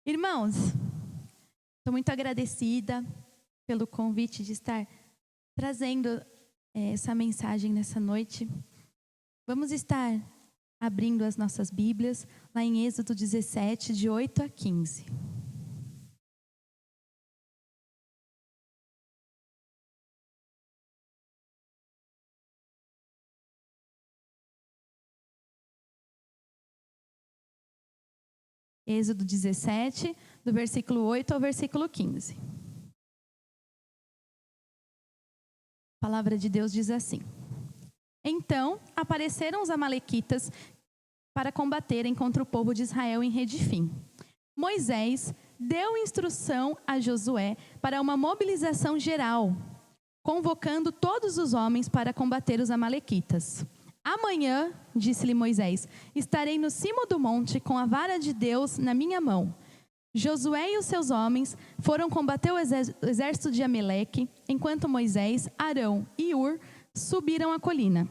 Irmãos, estou muito agradecida pelo convite de estar trazendo essa mensagem nessa noite. Vamos estar abrindo as nossas Bíblias lá em Êxodo 17, de 8 a 15. Êxodo 17, do versículo 8 ao versículo 15. A palavra de Deus diz assim: Então apareceram os amalequitas para combaterem contra o povo de Israel em Redifim. Moisés deu instrução a Josué para uma mobilização geral, convocando todos os homens para combater os amalequitas. Amanhã, disse-lhe Moisés, estarei no cimo do monte com a vara de Deus na minha mão. Josué e os seus homens foram combater o exército de Amaleque, enquanto Moisés, Arão e Ur subiram a colina.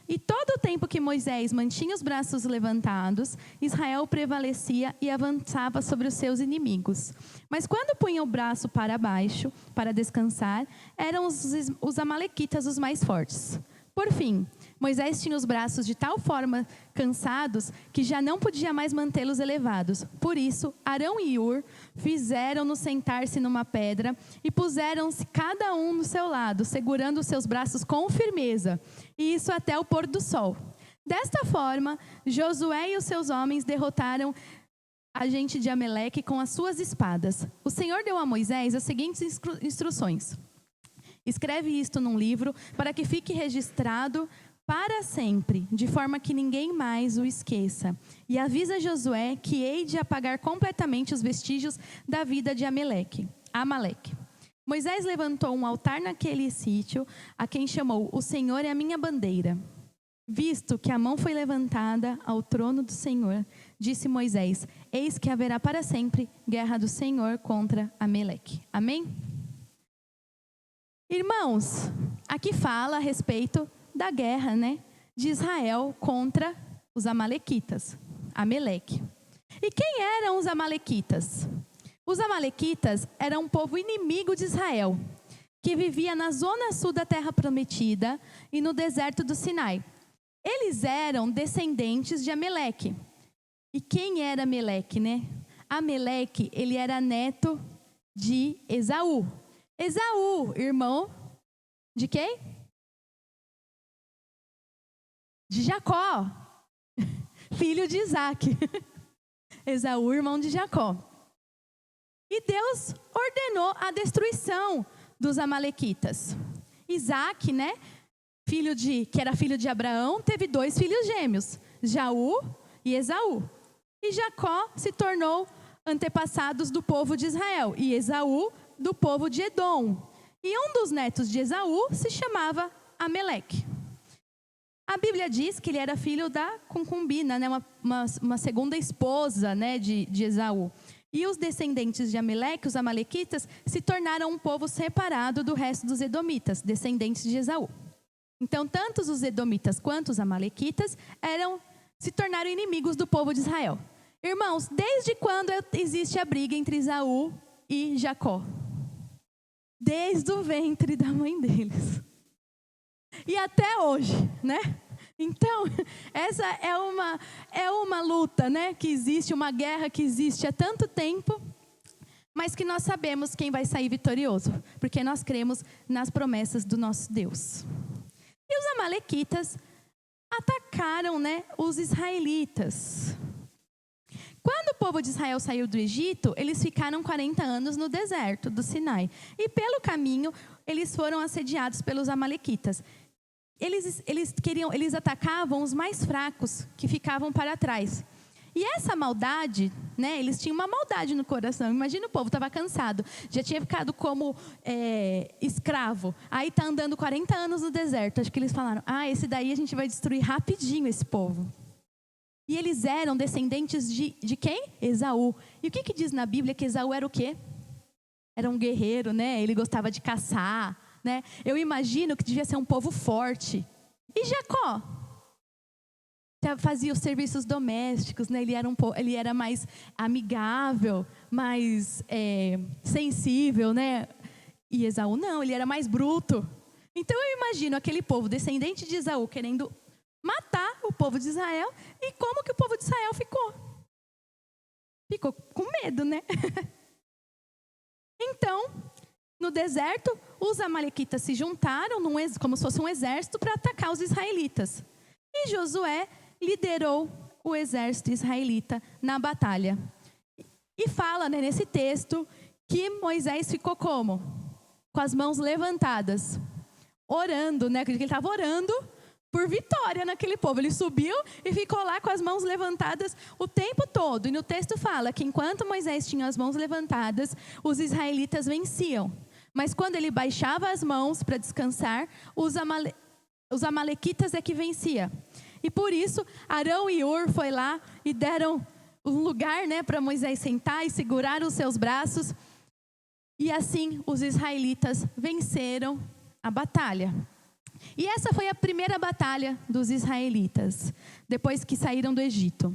E todo o tempo que Moisés mantinha os braços levantados, Israel prevalecia e avançava sobre os seus inimigos. Mas quando punha o braço para baixo, para descansar, eram os amalequitas os mais fortes. Por fim, Moisés tinha os braços de tal forma cansados que já não podia mais mantê-los elevados. Por isso, Arão e Ur fizeram-no sentar-se numa pedra e puseram-se cada um no seu lado, segurando os seus braços com firmeza, e isso até o pôr do sol. Desta forma, Josué e os seus homens derrotaram a gente de Amaleque com as suas espadas. O Senhor deu a Moisés as seguintes instruções: escreve isto num livro para que fique registrado para sempre, de forma que ninguém mais o esqueça. E avisa Josué que hei de apagar completamente os vestígios da vida de Amaleque. Moisés levantou um altar naquele sítio, a quem chamou: O Senhor é a minha bandeira. Visto que a mão foi levantada ao trono do Senhor, disse Moisés: Eis que haverá para sempre guerra do Senhor contra Amaleque. Amém? Irmãos, aqui fala a respeito da guerra, de Israel contra os amalequitas, Amaleque. E quem eram os amalequitas? Os amalequitas eram um povo inimigo de Israel, que vivia na zona sul da terra prometida e no deserto do Sinai. Eles eram descendentes de Amaleque. E quem era Amaleque, Amaleque, ele era neto de Esaú. Esaú, irmão de quem? De Jacó, filho de Isaac. Esaú, irmão de Jacó. E Deus ordenou a destruição dos amalequitas. Isaac, que era filho de Abraão, teve 2 filhos gêmeos, Jaú e Esaú. E Jacó se tornou antepassados do povo de Israel, e Esaú do povo de Edom. E um dos netos de Esaú se chamava Amaleque. A Bíblia diz que ele era filho da concubina, uma segunda esposa, de Esaú. E os descendentes de Amaleque, os amalequitas, se tornaram um povo separado do resto dos edomitas, descendentes de Esaú. Então, tanto os edomitas quanto os amalequitas se tornaram inimigos do povo de Israel. Irmãos, desde quando existe a briga entre Esaú e Jacó? Desde o ventre da mãe deles. E até hoje, Então, essa é uma luta, que existe, uma guerra que existe há tanto tempo, mas que nós sabemos quem vai sair vitorioso, porque nós cremos nas promessas do nosso Deus. E os amalequitas atacaram, os israelitas. Quando o povo de Israel saiu do Egito, eles ficaram 40 anos no deserto do Sinai. E pelo caminho, eles foram assediados pelos amalequitas. Eles atacavam os mais fracos, que ficavam para trás. E essa maldade, eles tinham uma maldade no coração. Imagina, o povo estava cansado, já tinha ficado como escravo. Aí está andando 40 anos no deserto. Acho que eles falaram: esse daí a gente vai destruir rapidinho esse povo. E eles eram descendentes de quem? Esaú. E o que diz na Bíblia que Esaú era o quê? Era um guerreiro, Ele gostava de caçar, Eu imagino que devia ser um povo forte. E Jacó? fazia os serviços domésticos, né? Ele era mais amigável, mais sensível, né? E Esaú não, ele era mais bruto. Então eu imagino aquele povo descendente de Esaú querendo matar o povo de Israel. E como que o povo de Israel ficou? Ficou com medo, né? Então, no deserto, os amalequitas se juntaram como se fosse um exército para atacar os israelitas. E Josué liderou o exército israelita na batalha. E fala, né, nesse texto que Moisés ficou como? Com as mãos levantadas, orando, né? Ele estava orando por vitória naquele povo. Ele subiu e ficou lá com as mãos levantadas o tempo todo. E no texto fala que enquanto Moisés tinha as mãos levantadas, os israelitas venciam. Mas quando ele baixava as mãos para descansar, os amalequitas é que vencia. E por isso, Arão e Hur foi lá e deram um lugar, né, para Moisés sentar e segurar os seus braços. E assim, os israelitas venceram a batalha. E essa foi a primeira batalha dos israelitas, depois que saíram do Egito.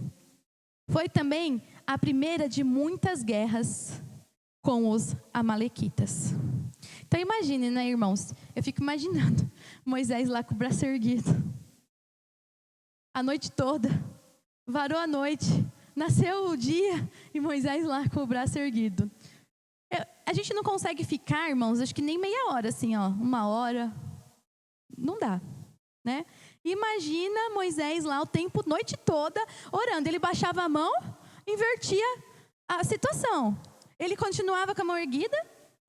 Foi também a primeira de muitas guerras com os amalequitas. Então imagine, né, irmãos? Eu fico imaginando Moisés lá com o braço erguido. A noite toda, varou a noite, nasceu o dia e Moisés lá com o braço erguido. A gente não consegue ficar, irmãos, acho que nem meia hora, assim, ó, 1 hora. Não dá, né? Imagina Moisés lá o tempo, noite toda, orando. Ele baixava a mão, invertia a situação. Ele continuava com a mão erguida,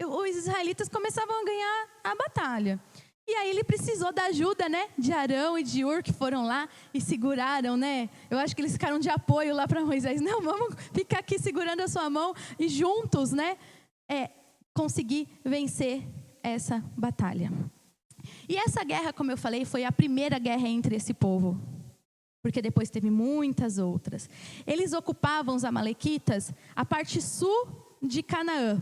os israelitas começavam a ganhar a batalha. E aí ele precisou da ajuda, né, de Arão e de Hur, que foram lá e seguraram, né? Eu acho que eles ficaram de apoio lá para Moisés. Não, vamos ficar aqui segurando a sua mão e juntos, né, conseguir vencer essa batalha. E essa guerra, como eu falei, foi a primeira guerra entre esse povo, porque depois teve muitas outras. Eles ocupavam, os amalequitas, a parte sul de Canaã,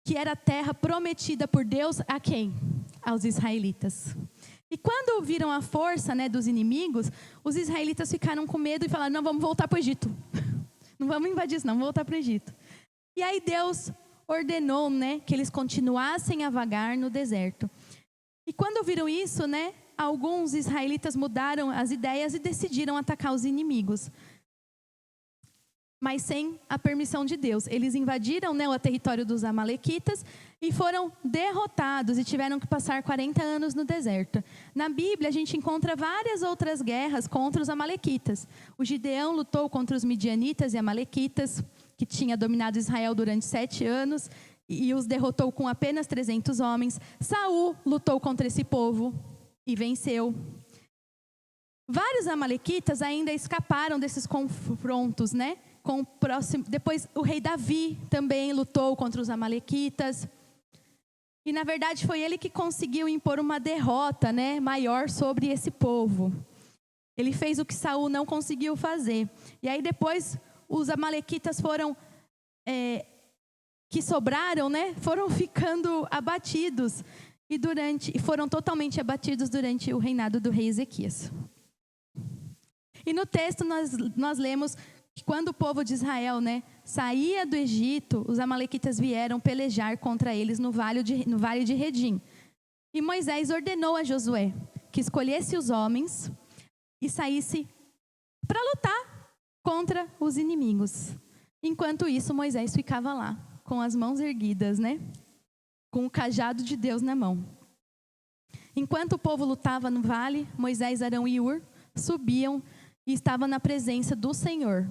que era a terra prometida por Deus a quem? Aos israelitas. E quando viram a força, né, dos inimigos, os israelitas ficaram com medo e falaram: não, vamos voltar para o Egito. Não vamos invadir isso, não, vamos voltar para o Egito. E aí Deus ordenou, né, que eles continuassem a vagar no deserto. E quando viram isso, né, alguns israelitas mudaram as ideias e decidiram atacar os inimigos. Mas sem a permissão de Deus. Eles invadiram, né, o território dos amalequitas e foram derrotados e tiveram que passar 40 anos no deserto. Na Bíblia, a gente encontra várias outras guerras contra os amalequitas. O Gideão lutou contra os midianitas e amalequitas, que tinha dominado Israel durante 7 anos, e os derrotou com apenas 300 homens. Saul lutou contra esse povo e venceu. Vários amalequitas ainda escaparam desses confrontos, né? Depois o rei Davi também lutou contra os amalequitas. E na verdade foi ele que conseguiu impor uma derrota, né, maior sobre esse povo. Ele fez o que Saul não conseguiu fazer. E aí depois os amalequitas que sobraram, né, foram ficando abatidos e foram totalmente abatidos durante o reinado do rei Ezequias. E no texto nós lemos que quando o povo de Israel, né, saía do Egito, os amalequitas vieram pelejar contra eles no vale de Redim. E Moisés ordenou a Josué que escolhesse os homens e saísse para lutar contra os inimigos. Enquanto isso, Moisés ficava lá, com as mãos erguidas, né? Com o cajado de Deus na mão. Enquanto o povo lutava no vale, Moisés, Arão e Hur subiam e estavam na presença do Senhor.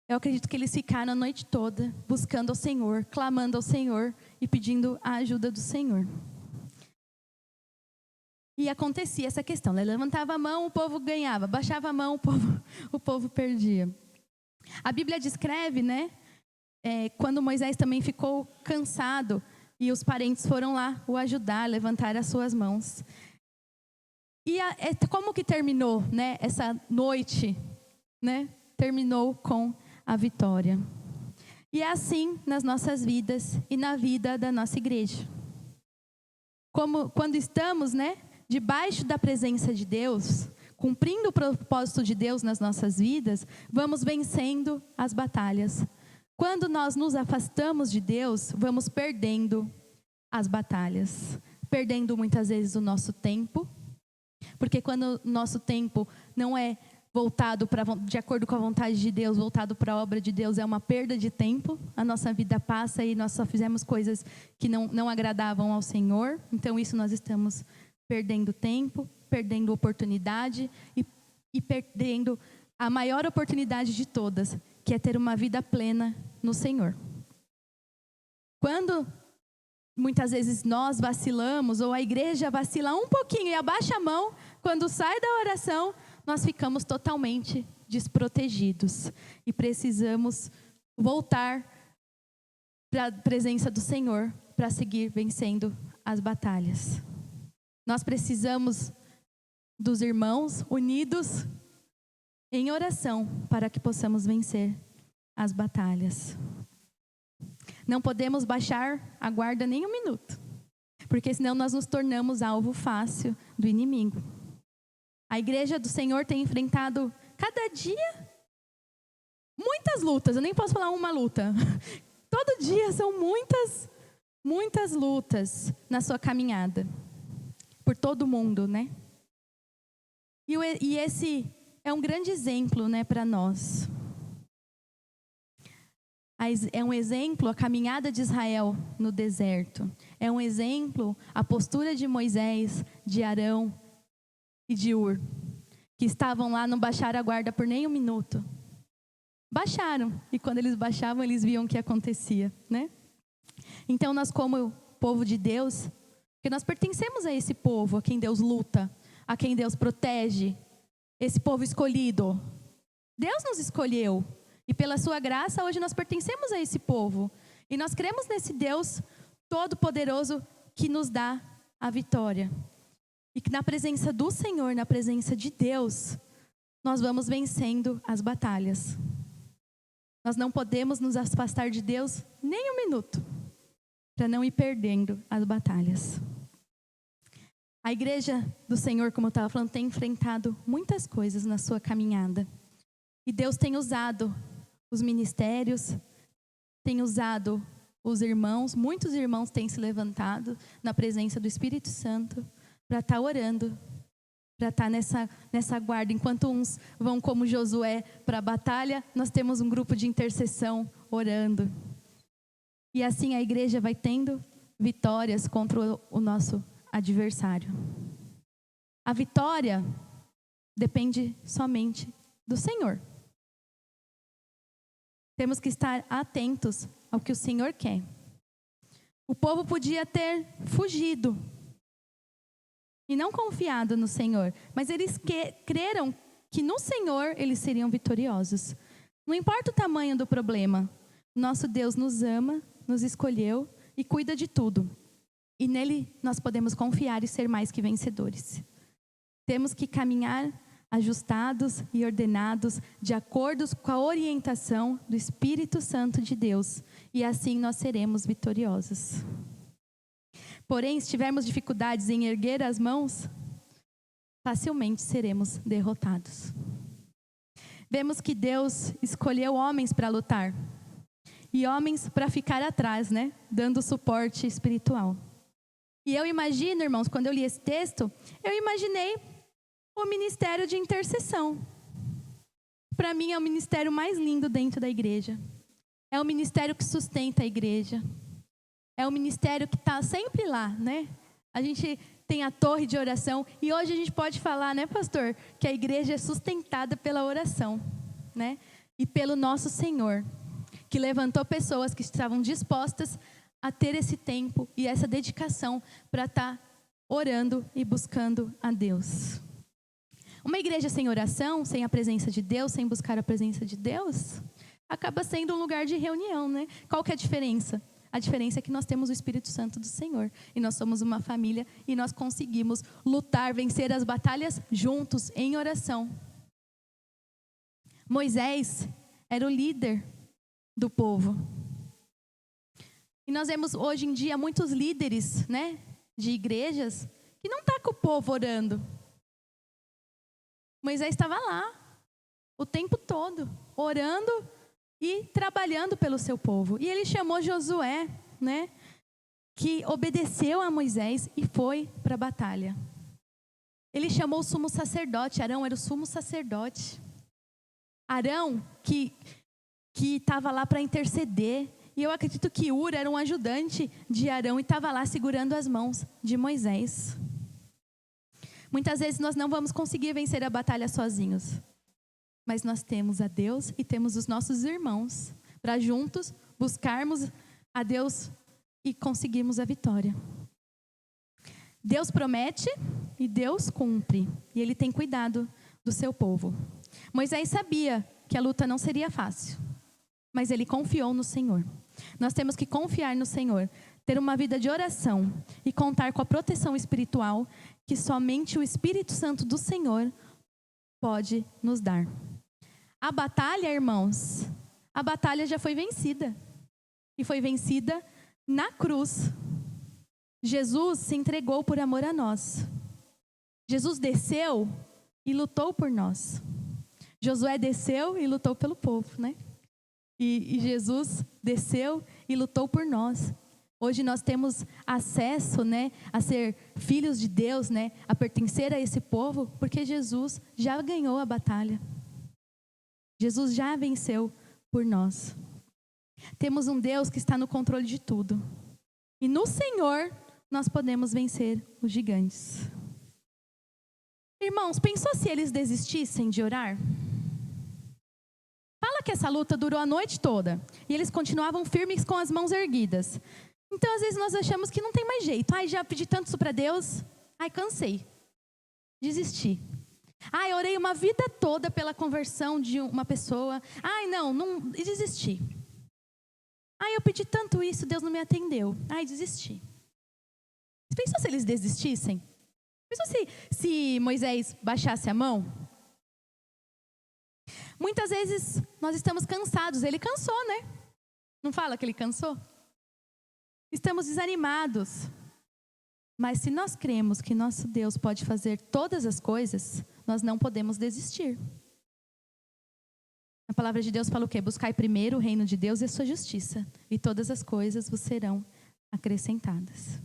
Eu acredito que eles ficaram a noite toda buscando ao Senhor, clamando ao Senhor e pedindo a ajuda do Senhor. E acontecia essa questão, né? Levantava a mão, o povo ganhava, baixava a mão, o povo perdia. A Bíblia descreve, né? Quando Moisés também ficou cansado e os parentes foram lá o ajudar a levantar as suas mãos. E como que terminou, né, essa noite? Né? Terminou com a vitória. E é assim nas nossas vidas e na vida da nossa igreja. Quando estamos, né, debaixo da presença de Deus, cumprindo o propósito de Deus nas nossas vidas, vamos vencendo as batalhas. Quando nós nos afastamos de Deus, vamos perdendo as batalhas. Perdendo muitas vezes o nosso tempo, porque quando o nosso tempo não é voltado de acordo com a vontade de Deus, voltado para a obra de Deus, é uma perda de tempo. A nossa vida passa e nós só fizemos coisas que não agradavam ao Senhor. Então, isso nós estamos perdendo tempo, perdendo oportunidade e perdendo a maior oportunidade de todas, que é ter uma vida plena no Senhor. Quando muitas vezes nós vacilamos, ou a igreja vacila um pouquinho e abaixa a mão, quando sai da oração, nós ficamos totalmente desprotegidos. E precisamos voltar para a presença do Senhor para seguir vencendo as batalhas. Nós precisamos dos irmãos unidos em oração para que possamos vencer as batalhas. Não podemos baixar a guarda nem um minuto, porque senão nós nos tornamos alvo fácil do inimigo. A igreja do Senhor tem enfrentado cada dia muitas lutas. Eu nem posso falar uma luta. Todo dia são muitas lutas na sua caminhada. Por todo mundo, né? E esse é um grande exemplo, né, para nós. É um exemplo a caminhada de Israel no deserto. É um exemplo a postura de Moisés, de Arão e de Ur, que estavam lá, não baixaram a guarda por nem um minuto. Baixaram, e quando eles baixavam, eles viam o que acontecia, né? Então, nós como povo de Deus, porque nós pertencemos a esse povo, a quem Deus luta, a quem Deus protege, esse povo escolhido. Deus nos escolheu, e pela sua graça, hoje nós pertencemos a esse povo. E nós cremos nesse Deus todo-poderoso que nos dá a vitória. E que na presença do Senhor, na presença de Deus, nós vamos vencendo as batalhas. Nós não podemos nos afastar de Deus nem um minuto, para não ir perdendo as batalhas. A igreja do Senhor, como eu estava falando, tem enfrentado muitas coisas na sua caminhada. E Deus tem usado os ministérios, tem usado os irmãos, muitos irmãos têm se levantado na presença do Espírito Santo, para estar orando, para estar nessa guarda. Enquanto uns vão como Josué para a batalha, nós temos um grupo de intercessão orando. E assim a igreja vai tendo vitórias contra o nosso adversário. A vitória depende somente do Senhor. Temos que estar atentos ao que o Senhor quer. O povo podia ter fugido e não confiado no Senhor, mas eles creram que no Senhor eles seriam vitoriosos. Não importa o tamanho do problema, nosso Deus nos ama, nos escolheu e cuida de tudo. E nele nós podemos confiar e ser mais que vencedores. Temos que caminhar ajustados e ordenados de acordo com a orientação do Espírito Santo de Deus. E assim nós seremos vitoriosos. Porém, se tivermos dificuldades em erguer as mãos, facilmente seremos derrotados. Vemos que Deus escolheu homens para lutar. E homens para ficar atrás, né? Dando suporte espiritual. E eu imagino, irmãos, quando eu li esse texto, eu imaginei o ministério de intercessão. Para mim é o ministério mais lindo dentro da igreja. É o ministério que sustenta a igreja. É o ministério que está sempre lá, né? A gente tem a torre de oração. E hoje a gente pode falar, né, pastor? Que a igreja é sustentada pela oração, né? E pelo nosso Senhor, que levantou pessoas que estavam dispostas a ter esse tempo e essa dedicação para estar orando e buscando a Deus. Uma igreja sem oração, sem a presença de Deus, sem buscar a presença de Deus, acaba sendo um lugar de reunião, né? Qual que é a diferença? A diferença é que nós temos o Espírito Santo do Senhor. E nós somos uma família e nós conseguimos lutar, vencer as batalhas juntos, em oração. Moisés era o líder do povo. E nós vemos hoje em dia muitos líderes, né, de igrejas que não estão com o povo orando. Moisés estava lá o tempo todo, orando e trabalhando pelo seu povo. E ele chamou Josué, né, que obedeceu a Moisés e foi para a batalha. Ele chamou o sumo sacerdote. Arão era o sumo sacerdote. Arão que estava lá para interceder. E eu acredito que Ur era um ajudante de Arão e estava lá segurando as mãos de Moisés. Muitas vezes nós não vamos conseguir vencer a batalha sozinhos. Mas nós temos a Deus e temos os nossos irmãos para juntos buscarmos a Deus e conseguirmos a vitória. Deus promete e Deus cumpre. E Ele tem cuidado do seu povo. Moisés sabia que a luta não seria fácil, mas ele confiou no Senhor. Nós temos que confiar no Senhor, ter uma vida de oração e contar com a proteção espiritual que somente o Espírito Santo do Senhor pode nos dar. A batalha, irmãos, a batalha já foi vencida. E foi vencida na cruz. Jesus se entregou por amor a nós. Jesus desceu e lutou por nós. Josué desceu e lutou pelo povo, né? E Jesus desceu e lutou por nós. Hoje nós temos acesso, né, a ser filhos de Deus, né, a pertencer a esse povo, porque Jesus já ganhou a batalha. Jesus já venceu por nós. Temos um Deus que está no controle de tudo. E no Senhor nós podemos vencer os gigantes. Irmãos, pensou se eles desistissem de orar? Fala que essa luta durou a noite toda e eles continuavam firmes com as mãos erguidas. Então, às vezes, nós achamos que não tem mais jeito. Ai, já pedi tanto isso para Deus. Ai, cansei. Desisti. Ai, orei uma vida toda pela conversão de uma pessoa. Ai, não, desisti. Ai, eu pedi tanto isso, Deus não me atendeu. Ai, desisti. Pensou se eles desistissem? Pensou se Moisés baixasse a mão? Muitas vezes nós estamos cansados. Ele cansou, né? Não fala que ele cansou? Estamos desanimados. Mas se nós cremos que nosso Deus pode fazer todas as coisas, nós não podemos desistir. A palavra de Deus fala o quê? Buscai primeiro o reino de Deus e a sua justiça, e todas as coisas vos serão acrescentadas.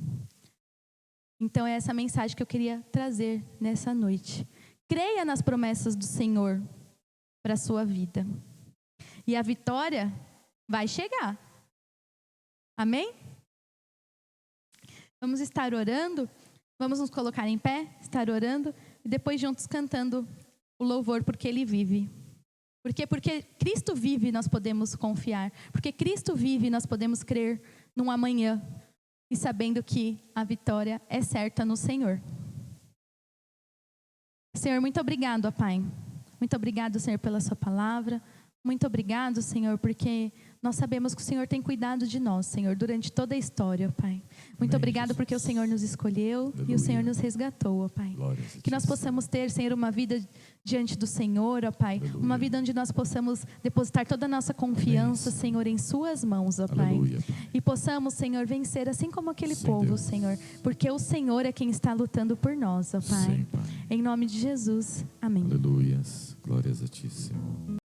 Então é essa mensagem que eu queria trazer nessa noite. Creia nas promessas do Senhor para a sua vida. E a vitória vai chegar. Amém? Vamos estar orando, vamos nos colocar em pé, estar orando, e depois juntos cantando o louvor, porque Ele vive. Porque Cristo vive, nós podemos confiar. Porque Cristo vive, nós podemos crer num amanhã. E sabendo que a vitória é certa no Senhor. Senhor, muito obrigado, ó Pai. Muito obrigado, Senhor, pela sua palavra. Muito obrigado, Senhor, porque nós sabemos que o Senhor tem cuidado de nós, Senhor, durante toda a história, ó Pai. Muito obrigado porque o Senhor nos escolheu e o Senhor nos resgatou, ó Pai. Que nós possamos ter, Senhor, uma vida diante do Senhor, ó Pai. Uma vida onde nós possamos depositar toda a nossa confiança, Senhor, em Suas mãos, ó Pai. E possamos, Senhor, vencer assim como aquele povo, Senhor. Porque o Senhor é quem está lutando por nós, ó Pai. Em nome de Jesus. Amém. Aleluia. Glórias a Ti, Senhor.